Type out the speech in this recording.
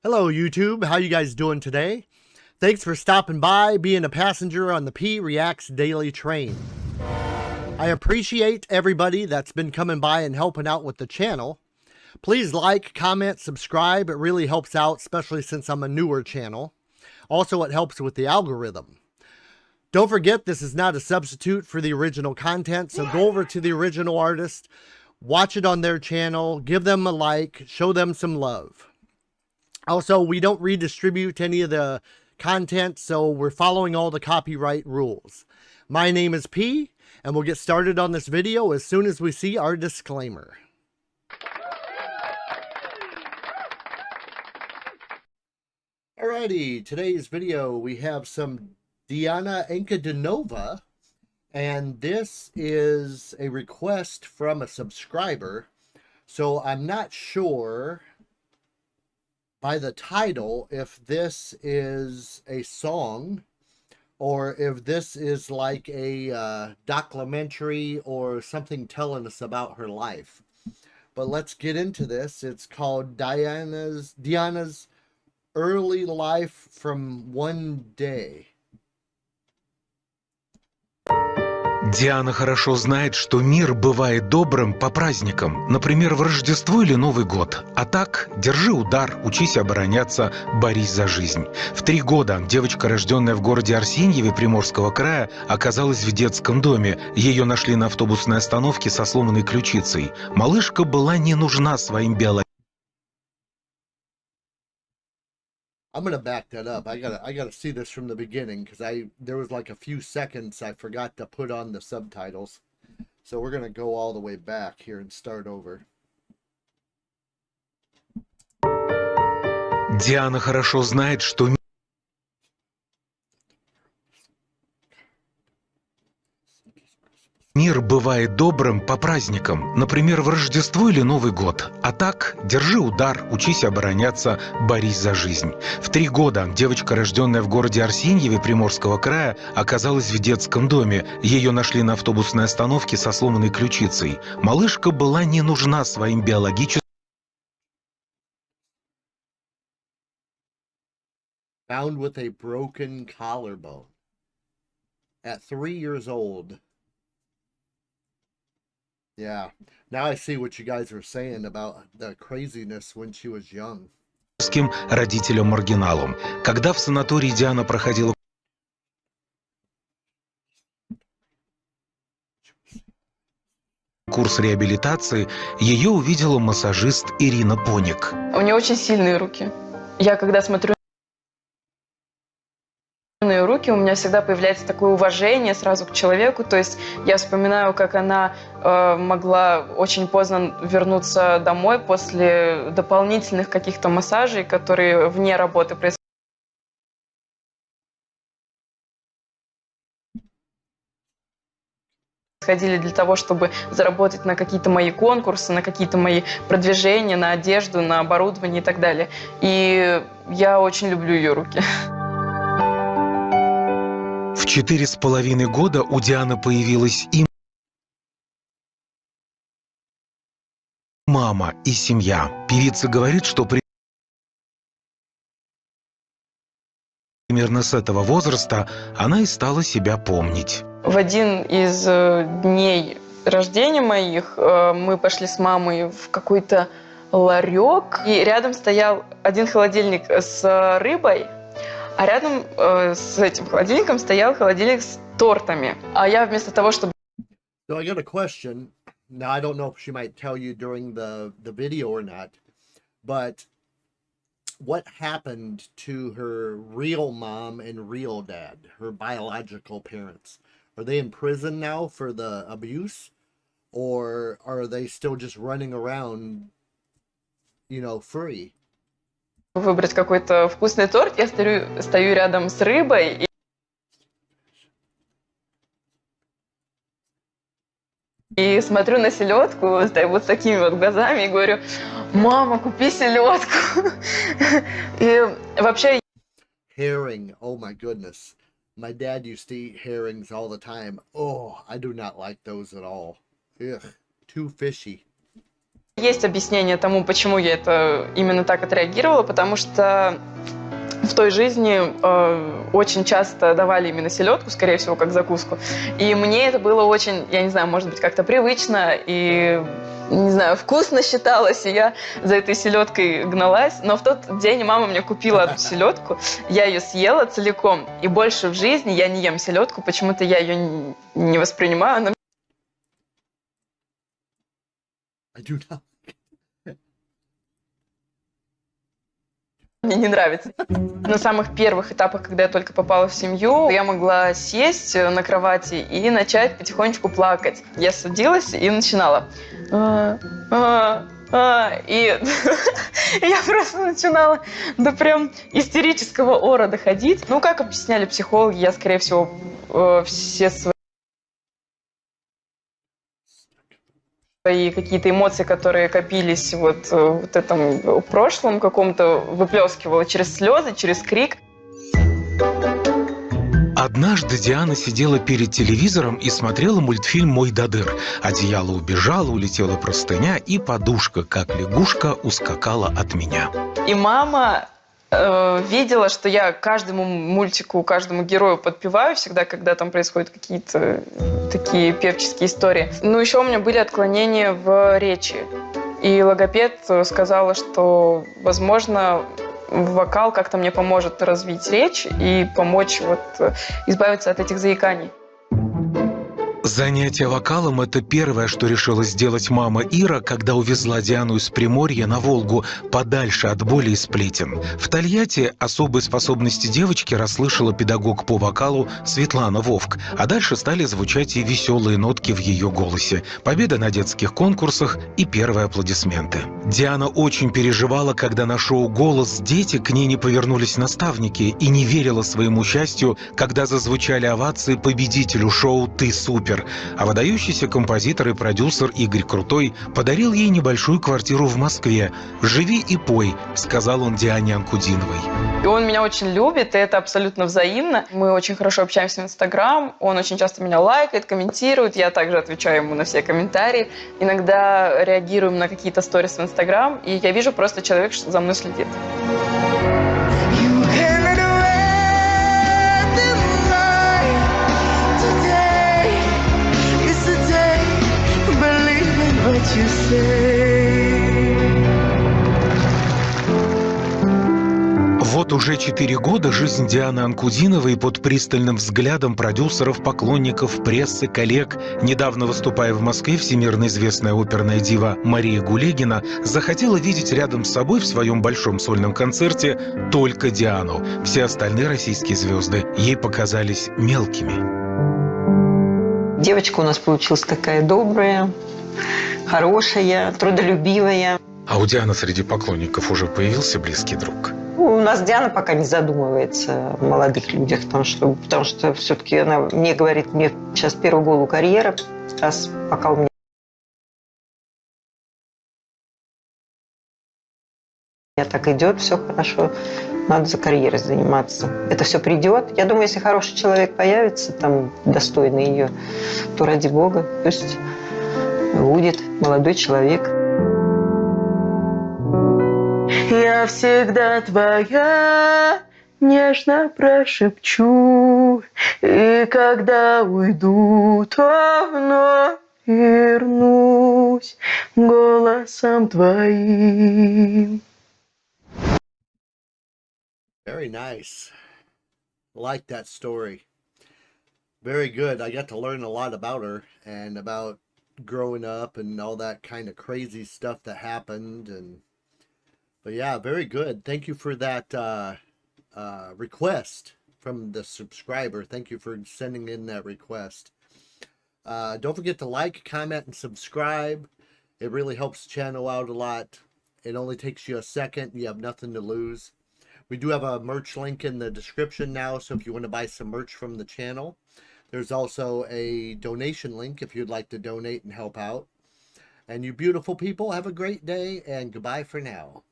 Hello YouTube, how you guys doing today? Thanks for stopping by, being a passenger on the P Reacts Daily Train. I appreciate everybody that's been coming by and helping out with the channel. Please like, comment, subscribe. It really helps out, especially since I'm a newer channel. Also, it helps with the algorithm. Don't forget, this is not a substitute for the original content, so go over to the original artist, watch it on their channel, give them a like, show them some love. Also, we don't redistribute any of the content, so we're following all the copyright rules. My name is P, and we'll get started on this video as soon as we see our disclaimer. Alrighty, today's video we have some Diana Ankudinova, and this is a request from a subscriber, so I'm not sure by the title if this is a song or if this is like a documentary or something telling us about her life. But let's get into this. It's called Diana's Early Life from One Day. Диана хорошо знает, что мир бывает добрым по праздникам, например, в Рождество или Новый год. А так, держи удар, учись обороняться, борись за жизнь. В 3 года девочка, рожденная в городе Арсеньеве Приморского края, оказалась в детском доме. Ее нашли на автобусной остановке со сломанной ключицей. Малышка была не нужна своим биологическим. I'm gonna back that up. I gotta see this from the beginning because there was like a few seconds I forgot to put on the subtitles. So we're gonna go all the way back here and start over. Диана хорошо знает, что мир бывает добрым по праздникам, например, в Рождество или Новый год. А так, держи удар, учись обороняться, борись за жизнь. В 3 года девочка, рожденная в городе Арсеньеве Приморского края, оказалась в детском доме. Ее нашли на автобусной остановке со сломанной ключицей. Малышка была не нужна своим биологическим. Found with a broken collarbone. At 3 years old. Yeah, now I see what you guys are saying about the craziness when she was young. Родителям-маргиналам. Когда в санатории Диана проходила курс реабилитации, ее увидела массажист Ирина Поник. У нее очень сильные руки. Я когда смотрю на ее руки, у меня всегда появляется такое уважение сразу к человеку. То есть я вспоминаю, как она могла очень поздно вернуться домой после дополнительных каких-то массажей, которые вне работы происходили для того, чтобы заработать на какие-то мои конкурсы, на какие-то мои продвижения, на одежду, на оборудование и так далее. И я очень люблю ее руки. В 4,5 года у Дианы появилась и мама, и семья. Певица говорит, что примерно с этого возраста она и стала себя помнить. В один из дней рождения моих мы пошли с мамой в какой-то ларек, и рядом стоял один холодильник с рыбой, а рядом с этим холодильником стоял холодильник с тортами. А я вместо того, чтобы... So I got a question. Now I don't know if she might tell you during the video or not, but what happened to her real mom and real dad, her biological parents? Are they in prison now for the abuse? Or are they still just running around, you know, free? Выбрать какой-то вкусный торт, я стою рядом с рыбой и смотрю на селедку вот с такими вот глазами и говорю: мама, купи селедку. И вообще... Herring, oh my goodness. My dad used to eat herrings all the time. Oh, I do not like those at all. Ugh, too fishy. Есть объяснение тому, почему я это именно так отреагировала, потому что в той жизни очень часто давали именно селедку, скорее всего, как закуску. И мне это было очень, я не знаю, может быть, как-то привычно и, не знаю, вкусно считалось, и я за этой селедкой гналась. Но в тот день мама мне купила эту селедку, я ее съела целиком, и больше в жизни я не ем селедку, почему-то я ее не воспринимаю, она I do not. мне не нравится. На самых первых этапах, когда я только попала в семью, я могла сесть на кровати и начать потихонечку плакать. Я садилась и начинала. И я просто начинала до прям истерического ора доходить. Ну, как объясняли психологи, я, скорее всего, все свои какие-то эмоции, которые копились вот этом прошлом каком-то, выплескивала через слезы, через крик. Однажды Диана сидела перед телевизором и смотрела мультфильм «Мой Дадыр». Одеяло убежало, улетела простыня, и подушка, как лягушка, ускакала от меня. И мама видела, что я каждому мультику, каждому герою подпеваю всегда, когда там происходят какие-то такие певческие истории. Ну, еще у меня были отклонения в речи. И логопед сказала, что, возможно, вокал как-то мне поможет развить речь и помочь избавиться от этих заиканий. Занятие вокалом – это первое, что решила сделать мама Ира, когда увезла Диану из Приморья на Волгу подальше от боли и сплетен. В Тольятти особые способности девочки расслышала педагог по вокалу Светлана Вовк, а дальше стали звучать и веселые нотки в ее голосе, победа на детских конкурсах и первые аплодисменты. Диана очень переживала, когда на шоу «Голос дети» к ней не повернулись наставники, и не верила своему счастью, когда зазвучали овации победителю шоу «Ты супер». А выдающийся композитор и продюсер Игорь Крутой подарил ей небольшую квартиру в Москве. «Живи и пой», — сказал он Диане Анкудиновой. И он меня очень любит, и это абсолютно взаимно. Мы очень хорошо общаемся в Инстаграм, он очень часто меня лайкает, комментирует, я также отвечаю ему на все комментарии. Иногда реагируем на какие-то сторис в Инстаграм, и я вижу просто человек, что за мной следит. Вот уже 4 года жизнь Дианы Анкудиновой под пристальным взглядом продюсеров, поклонников, прессы, коллег. Недавно выступая в Москве, всемирно известная оперная дива Мария Гулегина захотела видеть рядом с собой в своем большом сольном концерте только Диану. Все остальные российские звезды ей показались мелкими. Девочка у нас получилась такая добрая, хорошая, трудолюбивая. А у Дианы среди поклонников уже появился близкий друг? У нас Диана пока не задумывается о молодых людях, потому что все-таки она мне говорит, мне сейчас первый гол у карьеры, раз пока у меня так идет, все хорошо, надо за карьерой заниматься. Это все придет. Я думаю, если хороший человек появится, там, достойный ее, то ради бога, пусть будет молодой человек. Я всегда твоя, нежно прошепчу, и когда уйду, то вновь вернусь голосом твоим. Very nice. Like that story. Very good. I got to learn a lot about her and about growing up and all that kind of crazy stuff that happened. But yeah, very good. Thank you for that request from the subscriber. Thank you for sending in that request. Don't forget to like, comment, and subscribe. It really helps the channel out a lot. It only takes you a second. You have nothing to lose. We do have a merch link in the description now, so if you want to buy some merch from the channel. There's also a donation link if you'd like to donate and help out. And you beautiful people, have a great day, and goodbye for now.